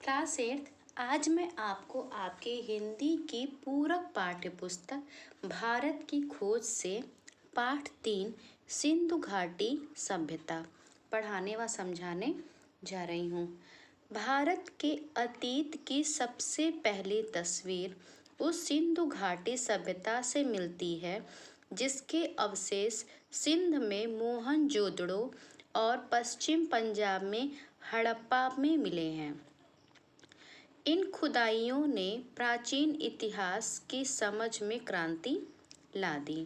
Class 8 आज मैं आपको आपके हिंदी की पूरक पाठ्य पुस्तक भारत की खोज से पाठ 3 सिंधु घाटी सभ्यता पढ़ाने व समझाने जा रही हूँ। भारत के अतीत की सबसे पहली तस्वीर उस सिंधु घाटी सभ्यता से मिलती है जिसके अवशेष सिंध में मोहनजोदड़ो और पश्चिम पंजाब में हड़प्पा में मिले हैं। इन खुदाइयों ने प्राचीन इतिहास की समझ में क्रांति ला दी।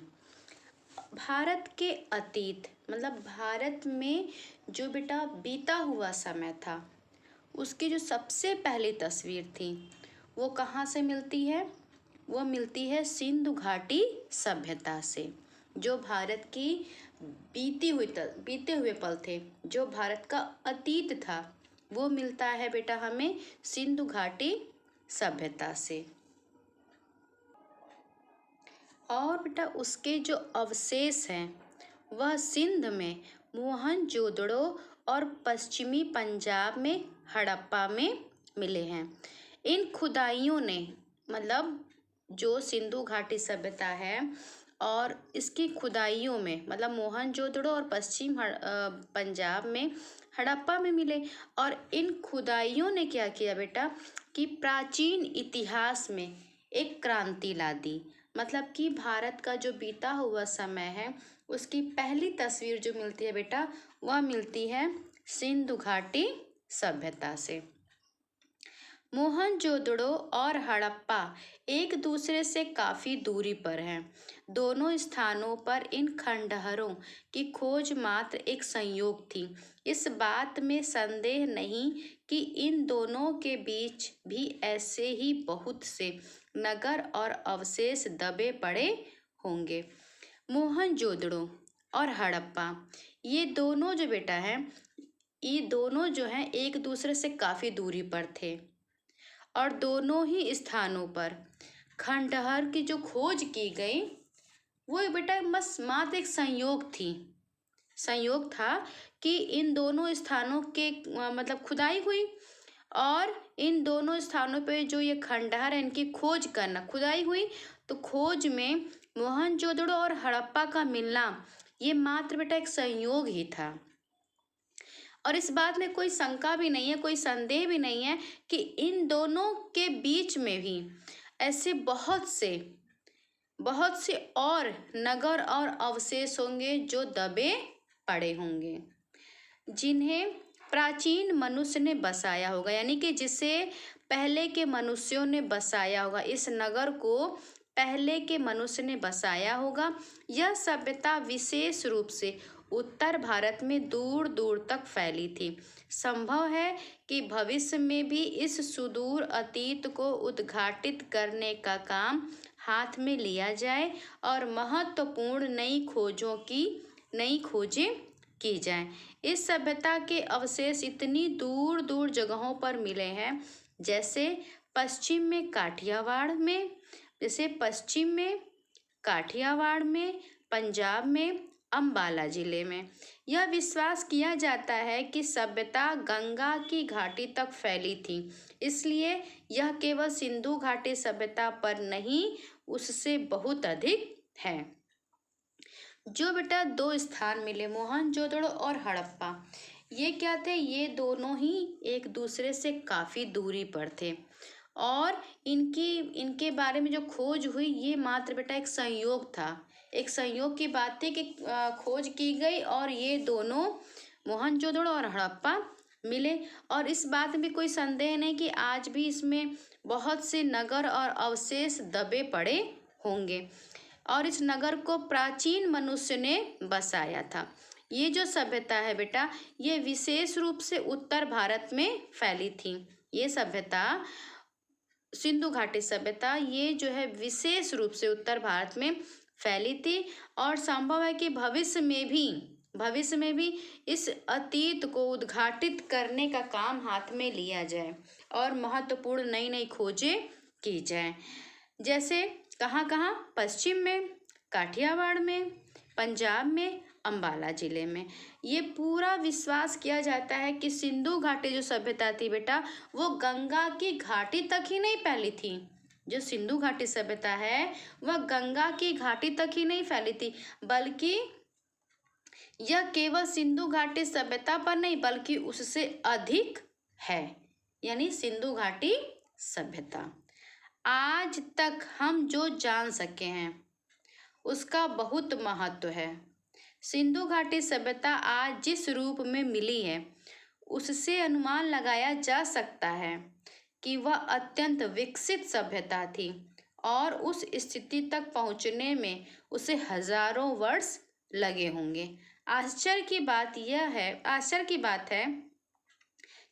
भारत के अतीत मतलब भारत में जो बेटा बीता हुआ समय था उसकी जो सबसे पहली तस्वीर थी वो कहाँ से मिलती है? वो मिलती है सिंधु घाटी सभ्यता से। जो भारत की बीते हुए पल थे, जो भारत का अतीत था, वो मिलता है बेटा हमें सिंधु घाटी सभ्यता से। और बेटा उसके जो अवशेष हैं वह सिंध में मोहनजोदड़ो और पश्चिमी पंजाब में हड़प्पा में मिले हैं। इन खुदाइयों ने मतलब जो सिंधु घाटी सभ्यता है और इसकी खुदाइयों में मतलब मोहनजोदड़ो और पश्चिम पंजाब में हड़प्पा में मिले। और इन खुदाइयों ने क्या किया बेटा कि प्राचीन इतिहास में एक क्रांति ला दी। मतलब कि भारत का जो बीता हुआ समय है उसकी पहली तस्वीर जो मिलती है बेटा वह मिलती है सिंधु घाटी सभ्यता से। मोहनजोदड़ो और हड़प्पा एक दूसरे से काफ़ी दूरी पर हैं। दोनों स्थानों पर इन खंडहरों की खोज मात्र एक संयोग थी। इस बात में संदेह नहीं कि इन दोनों के बीच भी ऐसे ही बहुत से नगर और अवशेष दबे पड़े होंगे। मोहनजोदड़ो और हड़प्पा ये दोनों जो बेटा हैं ये दोनों जो हैं एक दूसरे से काफ़ी दूरी पर थे और दोनों ही स्थानों पर खंडहर की जो खोज की गई वो बेटा बस मात्र एक संयोग था कि इन दोनों स्थानों के मतलब खुदाई हुई और इन दोनों स्थानों पे जो ये खंडहर है इनकी खोज करना खुदाई हुई। तो खोज में मोहनजोदड़ो और हड़प्पा का मिलना ये मात्र बेटा एक संयोग ही था। और इस बात में कोई शंका भी नहीं है, कोई संदेह भी नहीं है कि इन दोनों के बीच में भी ऐसे बहुत से और नगर और अवशेष होंगे जो दबे पड़े होंगे जिन्हें प्राचीन मनुष्य ने बसाया होगा, यानी कि जिसे पहले के मनुष्यों ने बसाया होगा। इस नगर को पहले के मनुष्य ने बसाया होगा। यह सभ्यता विशेष रूप से उत्तर भारत में दूर दूर तक फैली थी। संभव है कि भविष्य में भी इस सुदूर अतीत को उद्घाटित करने का काम हाथ में लिया जाए और महत्वपूर्ण नई खोजें की जाएं। इस सभ्यता के अवशेष इतनी दूर दूर जगहों पर मिले हैं जैसे पश्चिम में काठियावाड़ में, पंजाब में, अम्बाला जिले में। यह विश्वास किया जाता है कि सभ्यता गंगा की घाटी तक फैली थी, इसलिए यह केवल सिंधु घाटी सभ्यता पर नहीं उससे बहुत अधिक है। जो बेटा दो स्थान मिले मोहनजोदड़ो और हड़प्पा ये क्या थे? ये दोनों ही एक दूसरे से काफ़ी दूरी पर थे और इनके बारे में जो खोज हुई ये मात्र बेटा एक संयोग था। एक संयोग की बात थी कि खोज की गई और ये दोनों मोहनजोदड़ो और हड़प्पा मिले। और इस बात में कोई संदेह नहीं कि आज भी इसमें बहुत से नगर और अवशेष दबे पड़े होंगे और इस नगर को प्राचीन मनुष्य ने बसाया था। ये जो सभ्यता है बेटा ये विशेष रूप से उत्तर भारत में फैली थी। ये सभ्यता सिंधु घाटी सभ्यता ये जो है विशेष रूप से उत्तर भारत में फैली थी और संभव है कि भविष्य में भी इस अतीत को उद्घाटित करने का काम हाथ में लिया जाए और महत्वपूर्ण नई खोजें की जाए। जैसे कहाँ पश्चिम में, काठियावाड़ में, पंजाब में, अंबाला जिले में। ये पूरा विश्वास किया जाता है कि सिंधु घाटी जो सभ्यता थी बेटा, वो गंगा की घाटी तक ही नहीं फैली थी। जो सिंधु घाटी सभ्यता है वह गंगा की घाटी तक ही नहीं फैली थी, बल्कि यह केवल सिंधु घाटी सभ्यता पर नहीं बल्कि उससे अधिक है, यानी सिंधु घाटी सभ्यता। आज तक हम जो जान सके हैं उसका बहुत महत्व है। सिंधु घाटी सभ्यता आज जिस रूप में मिली है उससे अनुमान लगाया जा सकता है कि वह अत्यंत विकसित सभ्यता थी और उस स्थिति तक पहुंचने में उसे हजारों वर्ष लगे होंगे। आश्चर्य की बात है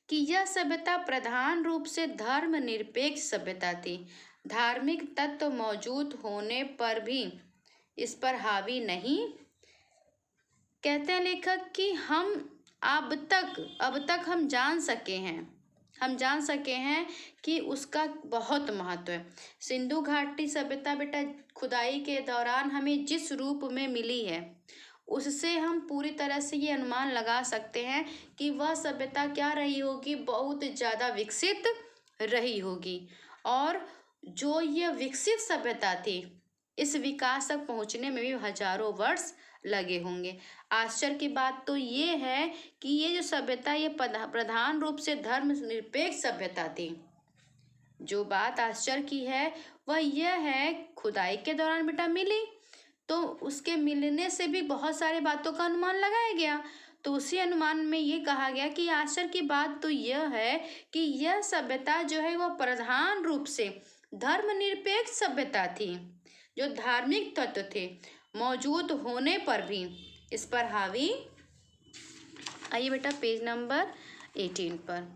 कि यह सभ्यता प्रधान रूप से धर्मनिरपेक्ष सभ्यता थी। धार्मिक तत्व मौजूद होने पर भी इस पर हावी नहीं। कहते हैं लेखक कि हम अब तक हम जान सके हैं कि उसका बहुत महत्व है। सिंधु घाटी सभ्यता बेटा खुदाई के दौरान हमें जिस रूप में मिली है उससे हम पूरी तरह से ये अनुमान लगा सकते हैं कि वह सभ्यता क्या रही होगी, बहुत ज़्यादा विकसित रही होगी। और जो यह विकसित सभ्यता थी इस विकास तक पहुंचने में भी हजारों वर्ष लगे होंगे। आश्चर्य की बात तो ये है कि ये जो सभ्यता ये प्रधान रूप से धर्मनिरपेक्ष सभ्यता थी। जो बात आश्चर्य की है वह यह है खुदाई के दौरान बेटा मिली, तो उसके मिलने से भी बहुत सारी बातों का अनुमान लगाया गया। तो उसी अनुमान में ये कहा गया कि आश्चर्य की बात तो यह है कि यह सभ्यता जो है वह प्रधान रूप से धर्मनिरपेक्ष सभ्यता थी। जो धार्मिक तत्व थे मौजूद होने पर भी इस पर हावी। आइए बेटा पेज नंबर 18 पर।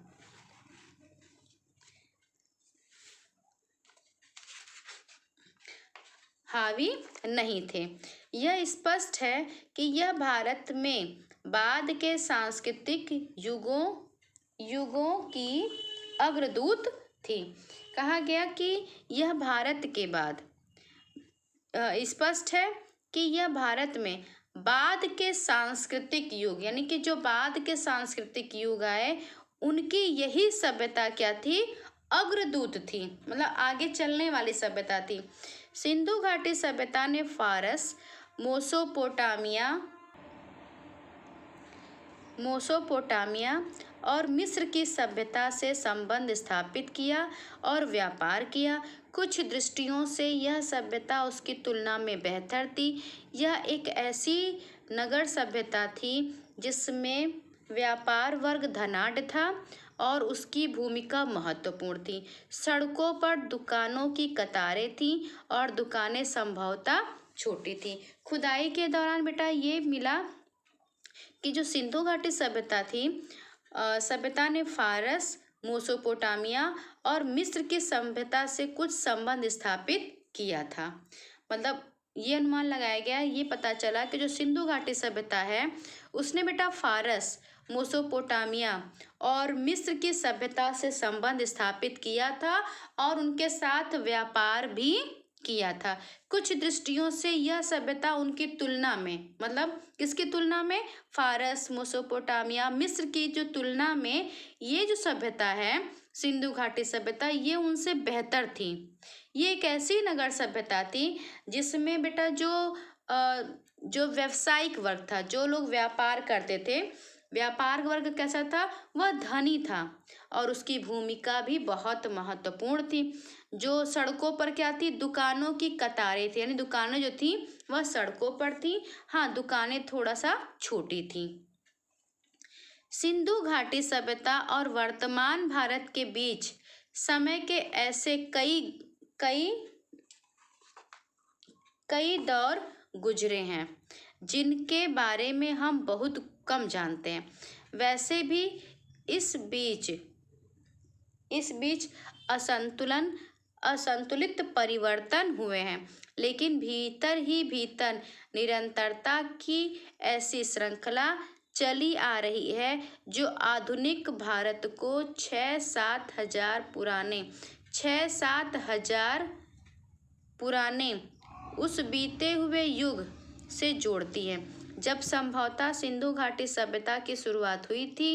हावी नहीं थे। यह स्पष्ट है कि यह भारत में बाद के सांस्कृतिक युगों की अग्रदूत थी। कहा गया कि यह भारत के बाद स्पष्ट है कि यह भारत में बाद के सांस्कृतिक युग, यानी कि जो बाद के सांस्कृतिक युग आए उनकी यही सभ्यता क्या थी, अग्रदूत थी, मतलब आगे चलने वाली सभ्यता थी। सिंधु घाटी सभ्यता ने फारस, मोसोपोटामिया और मिस्र की सभ्यता से संबंध स्थापित किया और व्यापार किया। कुछ दृष्टियों से यह सभ्यता उसकी तुलना में बेहतर थी। यह एक ऐसी नगर सभ्यता थी जिसमें व्यापार वर्ग धनाढ्य था और उसकी भूमिका महत्वपूर्ण थी। सड़कों पर दुकानों की कतारें थीं और दुकानें संभवतः छोटी थी। खुदाई के दौरान बेटा ये मिला कि जो सिंधु घाटी सभ्यता थी, सभ्यता ने फारस, मोसोपोटामिया और मिस्र की सभ्यता से कुछ संबंध स्थापित किया था। मतलब ये अनुमान लगाया गया, ये पता चला कि जो सिंधु घाटी सभ्यता है उसने बेटा फारस, मोसोपोटामिया और मिस्र की सभ्यता से संबंध स्थापित किया था और उनके साथ व्यापार भी किया था। कुछ दृष्टियों से यह सभ्यता उनकी तुलना में, मतलब किसकी तुलना में, फारस, मोसोपोटामिया, मिस्र की जो तुलना में ये जो सभ्यता है सिंधु घाटी सभ्यता, ये उनसे बेहतर थी। ये एक ऐसी नगर सभ्यता थी जिसमें बेटा जो व्यावसायिक वर्ग था, जो लोग व्यापार करते थे, व्यापार वर्ग कैसा था, वह धनी था और उसकी भूमिका भी बहुत महत्वपूर्ण थी। जो सड़कों पर क्या थी, दुकानों की कतारें थी, यानी दुकानें जो थी वह सड़कों पर थी। हाँ, दुकानें थोड़ा सा छोटी थी। सिंधु घाटी सभ्यता और वर्तमान भारत के बीच समय के ऐसे कई दौर गुजरे हैं जिनके बारे में हम बहुत कम जानते हैं। वैसे भी इस बीच असंतुलित परिवर्तन हुए हैं, लेकिन भीतर ही भीतर निरंतरता की ऐसी श्रृंखला चली आ रही है जो आधुनिक भारत को 6-7 हजार पुराने उस बीते हुए युग से जोड़ती है जब संभवतः सिंधु घाटी सभ्यता की शुरुआत हुई थी।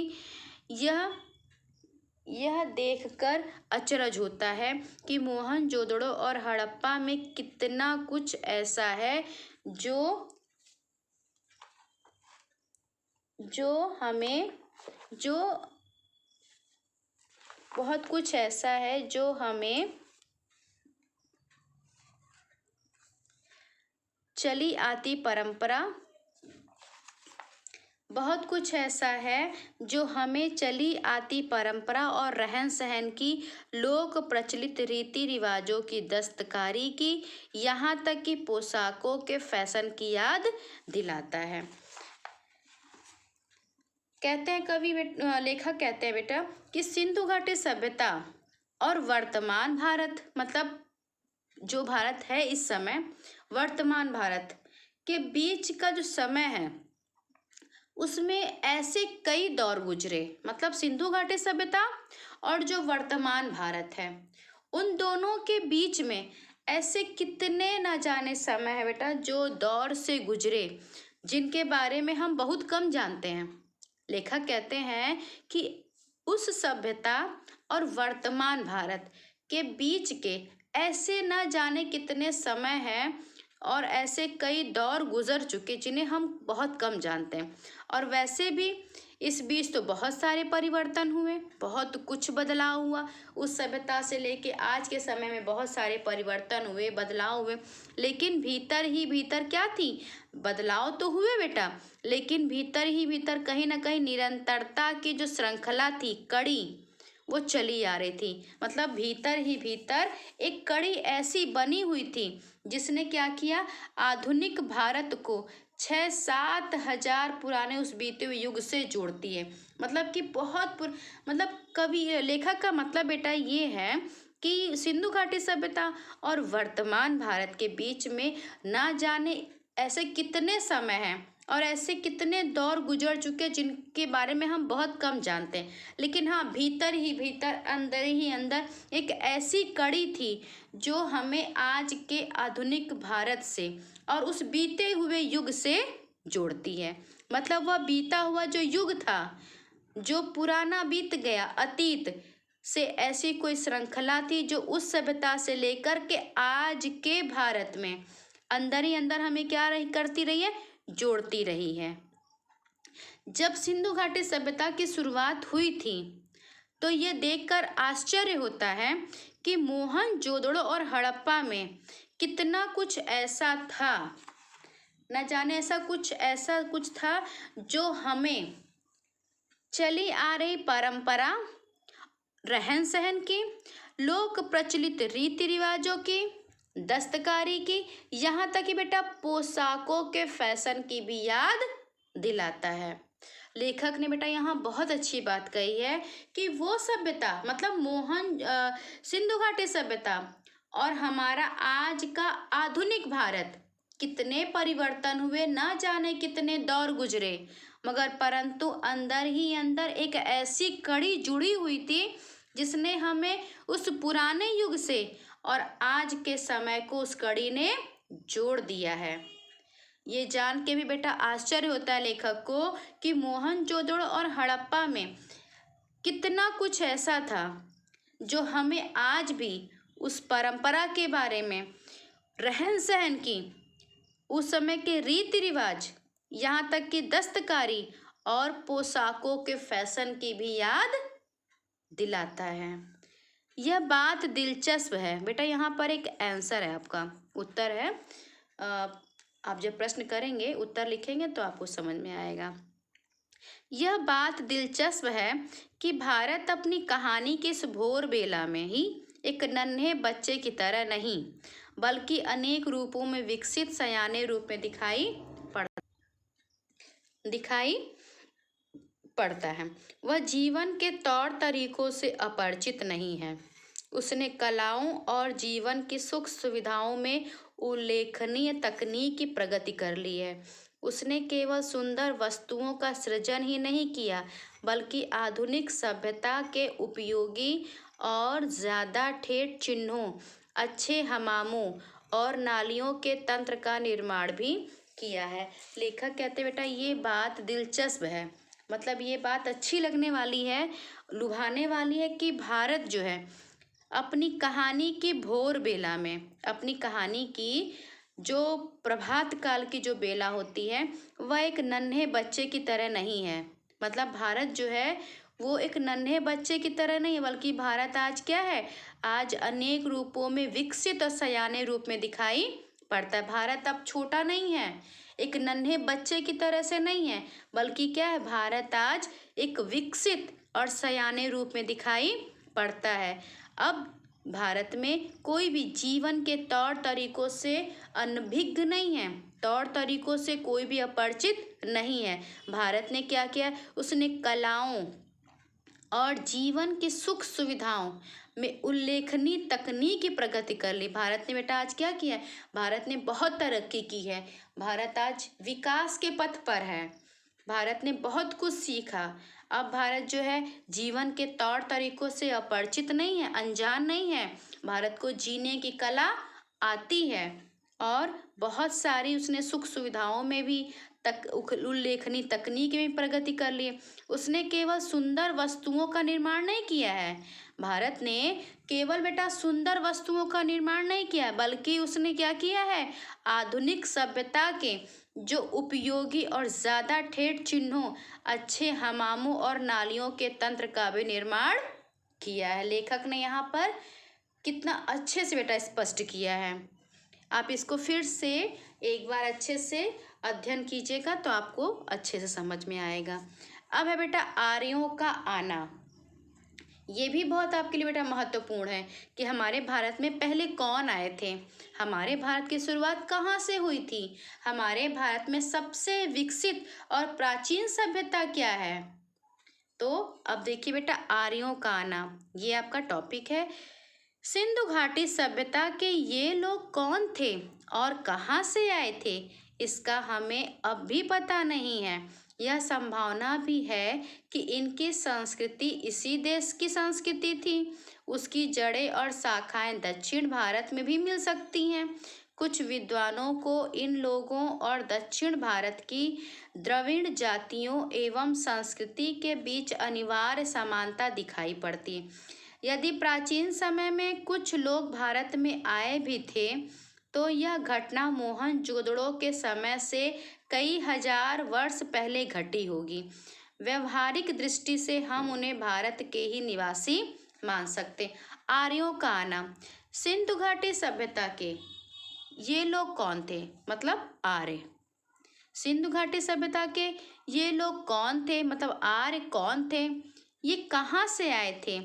यह देखकर अचरज होता है कि मोहनजोदड़ो और हड़प्पा में कितना कुछ ऐसा है जो बहुत कुछ ऐसा है जो हमें चली आती परंपरा बहुत कुछ ऐसा है जो हमें चली आती परंपरा और रहन सहन की, लोक प्रचलित रीति रिवाजों की, दस्तकारी की, यहाँ तक कि पोशाकों के फैशन की याद दिलाता है। कहते हैं लेखक कहते हैं बेटा कि सिंधु घाटी सभ्यता और वर्तमान भारत, मतलब जो भारत है इस समय, वर्तमान भारत के बीच का जो समय है उसमें ऐसे कई दौर गुजरे। मतलब सिंधु घाटी सभ्यता और जो वर्तमान भारत है उन दोनों के बीच में ऐसे कितने न जाने समय है बेटा जो दौर से गुजरे, जिनके बारे में हम बहुत कम जानते हैं। लेखक कहते हैं कि उस सभ्यता और वर्तमान भारत के बीच के ऐसे न जाने कितने समय हैं और ऐसे कई दौर गुजर चुके जिन्हें हम बहुत कम जानते हैं। और वैसे भी इस बीच तो बहुत सारे परिवर्तन हुए, बहुत कुछ बदलाव हुआ। उस सभ्यता से लेके आज के समय में बहुत सारे परिवर्तन हुए, बदलाव हुए, लेकिन भीतर ही भीतर क्या थी, बदलाव तो हुए बेटा, लेकिन भीतर ही भीतर कहीं ना कहीं निरंतरता की जो श्रृंखला थी, कड़ी, वो चली आ रही थी। मतलब भीतर ही भीतर एक कड़ी ऐसी बनी हुई थी जिसने क्या किया, आधुनिक भारत को 6-7 हजार पुराने उस बीते हुए युग से जोड़ती है। मतलब कि मतलब कवि लेखक का मतलब बेटा ये है कि सिंधु घाटी सभ्यता और वर्तमान भारत के बीच में ना जाने ऐसे कितने समय हैं और ऐसे कितने दौर गुजर चुके जिनके बारे में हम बहुत कम जानते हैं। लेकिन हाँ, भीतर ही भीतर, अंदर ही अंदर एक ऐसी कड़ी थी जो हमें आज के आधुनिक भारत से और उस बीते हुए युग से जोड़ती है। मतलब वह बीता हुआ जो युग था, जो पुराना बीत गया अतीत से, ऐसी कोई श्रृंखला थी जो उस सभ्यता से लेकर के आज के भारत में अंदर ही अंदर हमें क्या करती रही है, जोड़ती रही है। जब सिंधु घाटी सभ्यता की शुरुआत हुई थी तो ये देखकर आश्चर्य होता है कि मोहनजोदड़ो और हड़प्पा में कितना कुछ ऐसा था, न जाने ऐसा कुछ था जो हमें चली आ रही परंपरा, रहन सहन की, लोक प्रचलित रीति रिवाजों की, दस्तकारी की, यहाँ तक कि बेटा पोशाकों के फैशन की भी याद दिलाता है। लेखक ने बेटा यहाँ बहुत अच्छी बात कही है कि वो सभ्यता, मतलब सिंधु घाटी सभ्यता और हमारा आज का आधुनिक भारत, कितने परिवर्तन हुए, ना जाने कितने दौर गुजरे, मगर परंतु अंदर ही अंदर एक ऐसी कड़ी जुड़ी हुई थी जिसने हमें उस पुराने युग से और आज के समय को उस कड़ी ने जोड़ दिया है। ये जान के भी बेटा आश्चर्य होता है लेखक को कि मोहनजोदड़ो और हड़प्पा में कितना कुछ ऐसा था जो हमें आज भी उस परंपरा के बारे में, रहन सहन की, उस समय के रीति रिवाज, यहाँ तक कि दस्तकारी और पोशाकों के फैशन की भी याद दिलाता है। यह बात दिलचस्प है बेटा। यहाँ पर एक आंसर है, आपका उत्तर है। आप जब प्रश्न करेंगे, उत्तर लिखेंगे तो आपको समझ में आएगा। यह बात दिलचस्प है कि भारत अपनी कहानी के इस भोर बेला में ही एक नन्हे बच्चे की तरह नहीं, बल्कि अनेक रूपों में विकसित सयाने रूप में दिखाई पड़ता है। वह जीवन के तौर तरीकों से अपरिचित नहीं है। उसने कलाओं और जीवन की सुख सुविधाओं में उल्लेखनीय तकनीकी प्रगति कर ली है। उसने केवल सुंदर वस्तुओं का सृजन ही नहीं किया, बल्कि आधुनिक सभ्यता के उपयोगी और ज़्यादा ठेठ चिन्हों, अच्छे हमामों और नालियों के तंत्र का निर्माण भी किया है। लेखक कहते बेटा ये बात दिलचस्प है, मतलब ये बात अच्छी लगने वाली है, लुभाने वाली है कि भारत जो है अपनी कहानी की भोर बेला में, अपनी कहानी की जो प्रभात काल की जो बेला होती है वह एक नन्हे बच्चे की तरह नहीं है। मतलब भारत जो है वो एक नन्हे बच्चे की तरह नहीं है, बल्कि भारत आज क्या है, आज अनेक रूपों में विकसित और सयाने रूप में दिखाई पड़ता है। भारत अब छोटा नहीं है, एक नन्हे बच्चे की तरह से नहीं है, बल्कि क्या है, भारत आज एक विकसित और सयाने रूप में दिखाई पड़ता है। अब भारत में कोई भी जीवन के तौर तरीकों से अनभिज्ञ नहीं है, तौर तरीकों से कोई भी अपरिचित नहीं है। भारत ने क्या किया, उसने कलाओं और जीवन की सुख सुविधाओं में उल्लेखनीय तकनीकी प्रगति कर ली। भारत ने बेटा आज क्या किया है, भारत ने बहुत तरक्की की है, भारत आज विकास के पथ पर है, भारत ने बहुत कुछ सीखा। अब भारत जो है जीवन के तौर तरीकों से अपरिचित नहीं है, अनजान नहीं है, भारत को जीने की कला आती है और बहुत सारी उसने सुख सुविधाओं में भी उल्लेखनीय तकनीक में प्रगति कर ली। उसने केवल सुंदर वस्तुओं का निर्माण नहीं किया है, भारत ने केवल बेटा सुंदर वस्तुओं का निर्माण नहीं किया है, बल्कि उसने क्या किया है, आधुनिक सभ्यता के जो उपयोगी और ज़्यादा ठेठ चिन्हों, अच्छे हमामों और नालियों के तंत्र का भी निर्माण किया है। लेखक ने यहाँ पर कितना अच्छे से बेटा स्पष्ट किया है। आप इसको फिर से एक बार अच्छे से अध्ययन कीजिएगा तो आपको अच्छे से समझ में आएगा। अब है बेटा आर्यों का आना। ये भी बहुत आपके लिए बेटा महत्वपूर्ण है कि हमारे भारत में पहले कौन आए थे, हमारे भारत की शुरुआत कहाँ से हुई थी, हमारे भारत में सबसे विकसित और प्राचीन सभ्यता क्या है। तो अब देखिए बेटा आर्यों का आना, ये आपका टॉपिक है। सिंधु घाटी सभ्यता के ये लोग कौन थे और कहाँ से आए थे, इसका हमें अब भी पता नहीं है। यह संभावना भी है कि इनकी संस्कृति इसी देश की संस्कृति थी, उसकी जड़ें और शाखाएं दक्षिण भारत में भी मिल सकती हैं। कुछ विद्वानों को इन लोगों और दक्षिण भारत की द्रविड़ जातियों एवं संस्कृति के बीच अनिवार्य समानता दिखाई पड़ती है। यदि प्राचीन समय में कुछ लोग भारत में आए भी थे तो यह घटना मोहनजोदड़ो के समय से कई हजार वर्ष पहले घटी होगी। व्यवहारिक दृष्टि से हम उन्हें भारत के ही निवासी मान सकते। आर्यों का आना, सिंधु घाटी सभ्यता के ये लोग कौन थे, मतलब आर्य। सिंधु घाटी सभ्यता के ये लोग कौन थे, मतलब आर्य कौन थे, ये कहाँ से आए थे,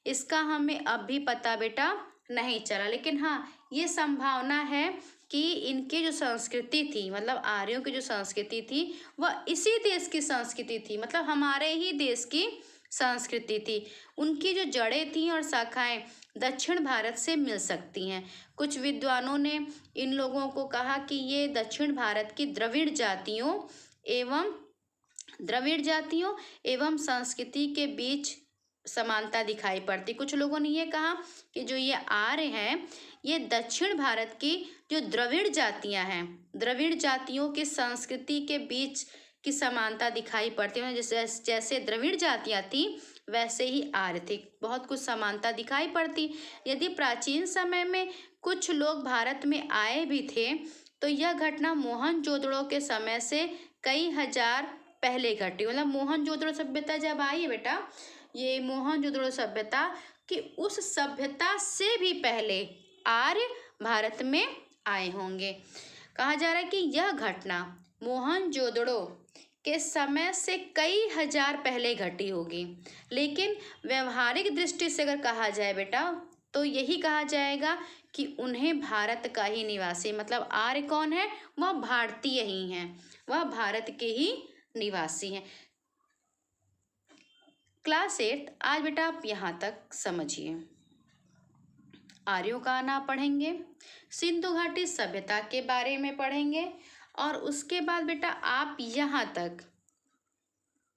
इसका हमें अब भी पता बेटा नहीं चला। लेकिन हाँ, ये संभावना है कि इनकी जो संस्कृति थी, मतलब आर्यों की जो संस्कृति थी वह इसी देश की संस्कृति थी, मतलब हमारे ही देश की संस्कृति थी। उनकी जो जड़ें थी और शाखाएं दक्षिण भारत से मिल सकती हैं। कुछ विद्वानों ने इन लोगों को कहा कि ये दक्षिण भारत की द्रविड़ जातियों एवं संस्कृति के बीच समानता दिखाई पड़ती। कुछ लोगों ने ये कहा कि जो ये आर्य हैं ये दक्षिण भारत की जो द्रविड़ जातियां हैं, द्रविड़ जातियों की संस्कृति के बीच की समानता दिखाई पड़ती है। जैसे द्रविड़ जातियां थी वैसे ही आर्य थे, बहुत कुछ समानता दिखाई पड़ती। यदि प्राचीन समय में कुछ लोग भारत में आए भी थे तो यह घटना मोहनजोदड़ो के समय से कई हजार पहले घटी। मतलब मोहनजोदड़ो सभ्यता जब आई है बेटा, ये मोहनजोदड़ो सभ्यता कि उस सभ्यता से भी पहले आर्य भारत में आए होंगे। कहा जा रहा है कि यह घटना मोहनजोदड़ो के समय से कई हजार पहले घटी होगी। लेकिन व्यवहारिक दृष्टि से अगर कहा जाए बेटा तो यही कहा जाएगा कि उन्हें भारत का ही निवासी, मतलब आर्य कौन है, वह भारतीय ही हैं, वह भारत के ही निवासी हैं। क्लास 8 आज बेटा आप यहाँ तक समझिए। आर्यों का आना पढ़ेंगे, सिंधु घाटी सभ्यता के बारे में पढ़ेंगे और उसके बाद बेटा आप यहाँ तक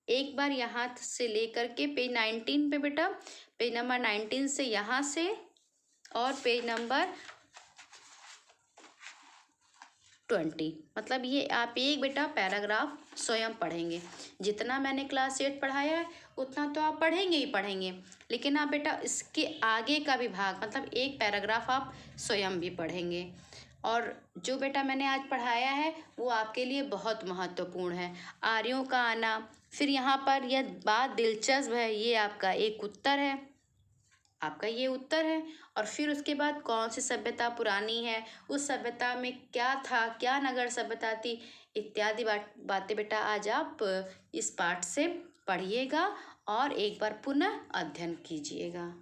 एक बार यहाँ से लेकर के पेज 19 पे बेटा, पेज नंबर 19 से यहाँ से और पेज नंबर 20। मतलब ये आप एक बेटा पैराग्राफ स्वयं पढ़ेंगे। जितना मैंने क्लास 8 पढ़ाया है उतना तो आप पढ़ेंगे ही पढ़ेंगे, लेकिन आप बेटा इसके आगे का भी भाग मतलब एक पैराग्राफ आप स्वयं भी पढ़ेंगे। और जो बेटा मैंने आज पढ़ाया है वो आपके लिए बहुत महत्वपूर्ण है। आर्यों का आना, फिर यहाँ पर यह बात दिलचस्प है, ये आपका एक उत्तर है, आपका ये उत्तर है। और फिर उसके बाद कौन सी सभ्यता पुरानी है, उस सभ्यता में क्या था, क्या नगर सभ्यता थी, इत्यादि बातें बेटा आज आप इस पाठ से पढ़िएगा और एक बार पुनः अध्ययन कीजिएगा।